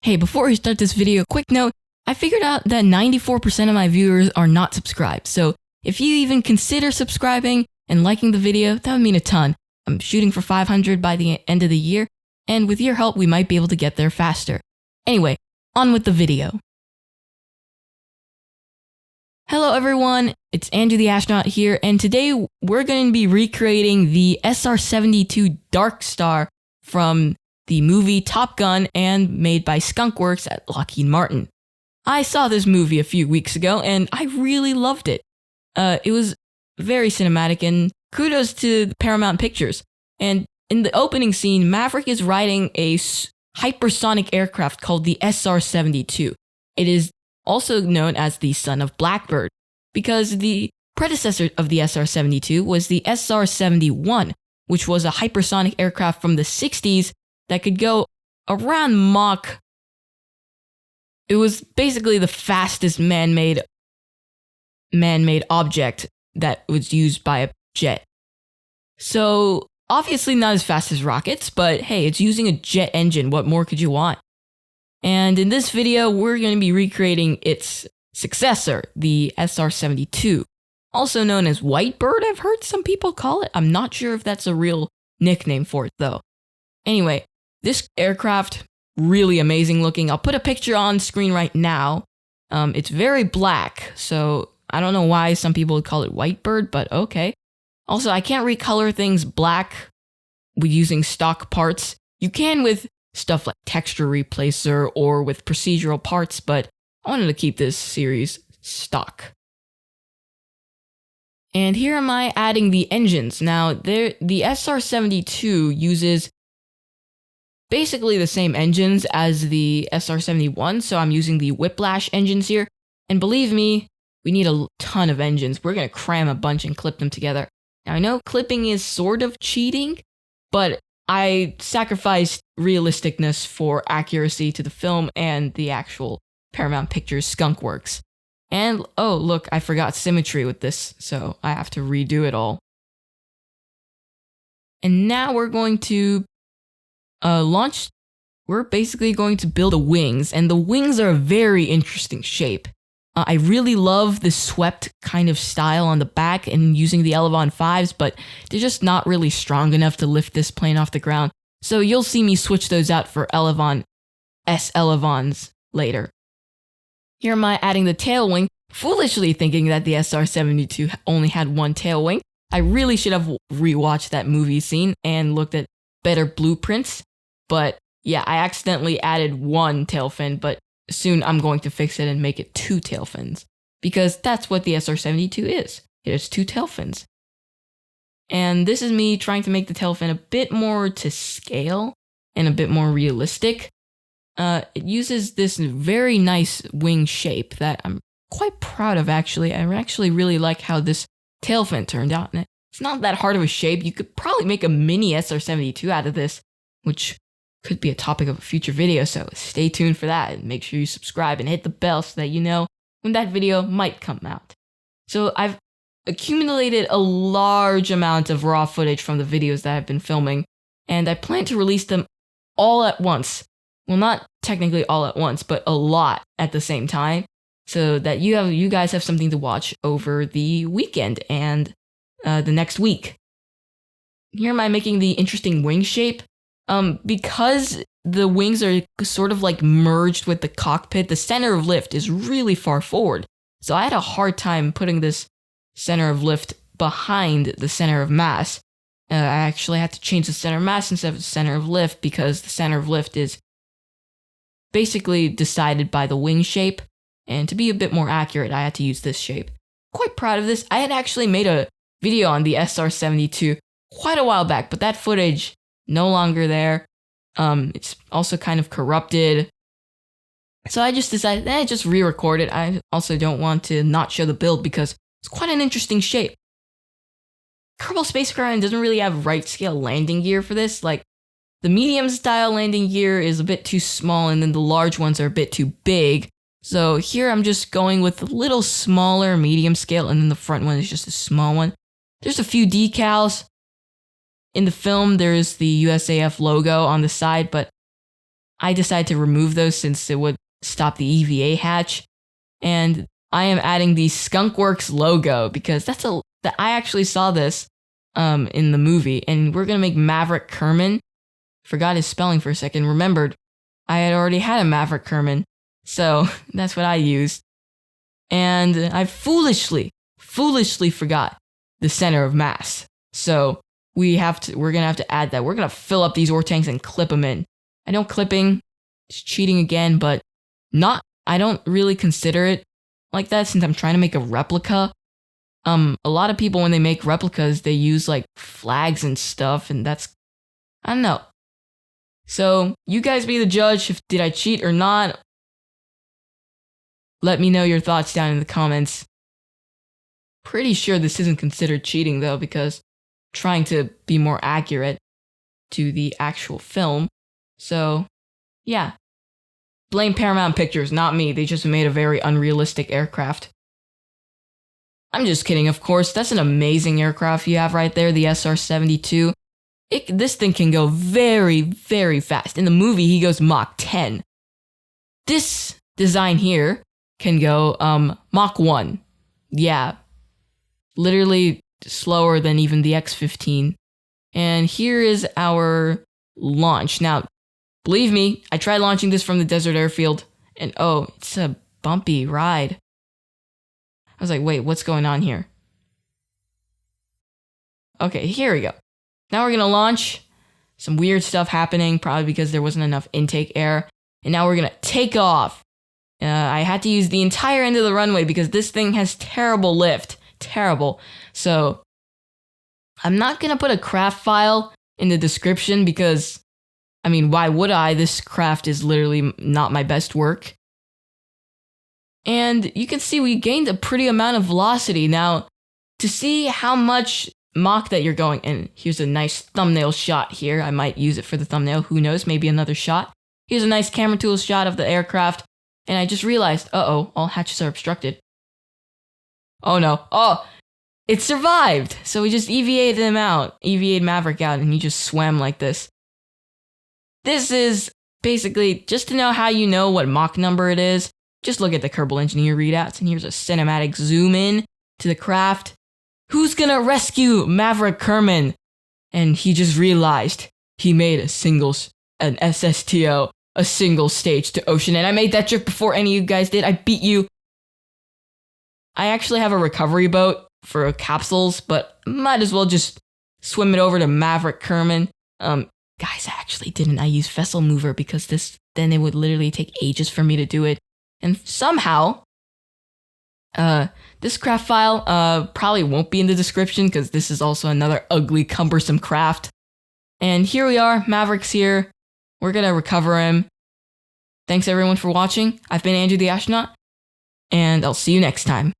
Hey, before we start this video, quick note, I figured out that 94% of my viewers are not subscribed, so if you even consider subscribing and liking the video, that would mean a ton. I'm shooting for 500 by the end of the year, and with your help, we might be able to get there faster. Anyway, on with the video. Hello everyone, it's Andrew the Astronaut here, and today we're going to be recreating the SR-72 Dark Star from the movie Top Gun and made by Skunkworks at Lockheed Martin. I saw this movie a few weeks ago and I really loved it. It was very cinematic, and kudos to Paramount Pictures. And in the opening scene, Maverick is riding a hypersonic aircraft called the SR-72. It is also known as the son of Blackbird, because the predecessor of the SR-72 was the SR-71, which was a hypersonic aircraft from the 60s that could go around Mach. It was basically the fastest man-made object that was used by a jet. So obviously not as fast as rockets, but hey, it's using a jet engine. What more could you want? And in this video, we're going to be recreating its successor, the SR-72, also known as Whitebird, I've heard some people call it. I'm not sure if that's a real nickname for it though. Anyway, this aircraft, really amazing looking. I'll put a picture on screen right now. It's very black, so I don't know why some people would call it Whitebird, but okay. Also, I can't recolor things black with using stock parts. You can with stuff like texture replacer or with procedural parts, but I wanted to keep this series stock. And here am I adding the engines. Now, the SR-72 uses basically the same engines as the SR-71, so I'm using the Whiplash engines here. And believe me, we need a ton of engines. We're going to cram a bunch and clip them together. Now, I know clipping is sort of cheating, but I sacrificed realisticness for accuracy to the film and the actual Paramount Pictures Skunkworks. And, oh, look, I forgot symmetry with this, so I have to redo it all. And now we're going to launch. We're basically going to build the wings, and the wings are a very interesting shape. I really love the swept kind of style on the back and using the Elevon 5s, but they're just not really strong enough to lift this plane off the ground. So you'll see me switch those out for Elevon S-Elevons later. Here am I adding the tail wing, foolishly thinking that the SR-72 only had one tail wing. I really should have rewatched that movie scene and looked at better blueprints. But yeah, I accidentally added one tail fin, but soon I'm going to fix it and make it two tail fins, because that's what the SR-72 is. It has two tail fins. And this is me trying to make the tail fin a bit more to scale and a bit more realistic. It uses this very nice wing shape that I'm quite proud of, actually. I actually really like how this tail fin turned out. And it's not that hard of a shape. You could probably make a mini SR-72 out of this, which could be a topic of a future video, so stay tuned for that and make sure you subscribe and hit the bell so that you know when that video might come out. So I've accumulated a large amount of raw footage from the videos that I've been filming, and I plan to release them all at once. Well, not technically all at once, but a lot at the same time, so that you guys have something to watch over the weekend and the next week. Here am I making the interesting wing shape. Because the wings are sort of like merged with the cockpit, the center of lift is really far forward. So I had a hard time putting this center of lift behind the center of mass. I actually had to change the center of mass instead of the center of lift, because the center of lift is basically decided by the wing shape. And to be a bit more accurate, I had to use this shape. Quite proud of this. I had actually made a video on the SR-72 quite a while back, but that footage no longer there. It's also kind of corrupted. So I just decided, just re-record it. I also don't want to not show the build because it's quite an interesting shape. Kerbal Spacecraft doesn't really have right scale landing gear for this. Like, the medium style landing gear is a bit too small, and then the large ones are a bit too big. So here I'm just going with a little smaller medium scale, and then the front one is just a small one. There's a few decals. In the film, there's the USAF logo on the side, but I decided to remove those since it would stop the EVA hatch. And I am adding the Skunkworks logo because I actually saw this in the movie, and we're gonna make Maverick Kerman. Forgot his spelling for a second. Remembered I had already had a Maverick Kerman, so that's what I used. And I foolishly forgot the center of mass. So we're gonna have to add that. We're gonna fill up these ore tanks and clip them in. I know clipping is cheating again, but I don't really consider it like that since I'm trying to make a replica. A lot of people when they make replicas, they use like flags and stuff, and I don't know. So you guys be the judge if did I cheat or not. Let me know your thoughts down in the comments. Pretty sure this isn't considered cheating though, because I'm trying to be more accurate to the actual film. So yeah. Blame Paramount Pictures, not me. They just made a very unrealistic aircraft. I'm just kidding, of course. That's an amazing aircraft you have right there, the SR-72. This thing can go very, very fast. In the movie, he goes Mach 10. This design here can go Mach 1. Yeah. Literally slower than even the X-15. And here is our launch. Now, believe me, I tried launching this from the desert airfield, and oh, it's a bumpy ride. I was like, wait, what's going on here? Okay, here we go. Now we're gonna launch. Some weird stuff happening, probably because there wasn't enough intake air. And now we're gonna take off. I had to use the entire end of the runway because this thing has terrible lift. Terrible. So, I'm not gonna put a craft file in the description because, I mean, why would I? This craft is literally not my best work. And you can see we gained a pretty amount of velocity. Now, to see how much Mach that you're going, and here's a nice thumbnail shot here. I might use it for the thumbnail. Who knows? Maybe another shot. Here's a nice camera tool shot of the aircraft. And I just realized, uh-oh, all hatches are obstructed. Oh no. Oh, it survived. So we just EVA'd him out. EVA'd Maverick out, and he just swam like this. This is basically just to know how you know what Mach number it is. Just look at the Kerbal engineer readouts, and here's a cinematic zoom in to the craft. Who's gonna rescue Maverick Kerman? And he just realized he made an SSTO, a single stage to ocean, and I made that trip before any of you guys did. I beat you. I actually have a recovery boat for capsules, but might as well just swim it over to Maverick Kerman. Guys, I actually didn't. I used Vessel Mover because then it would literally take ages for me to do it. And somehow, this craft file probably won't be in the description because this is also another ugly, cumbersome craft. And here we are, Maverick's here. We're gonna recover him. Thanks everyone for watching. I've been Andrew the Astronaut, and I'll see you next time.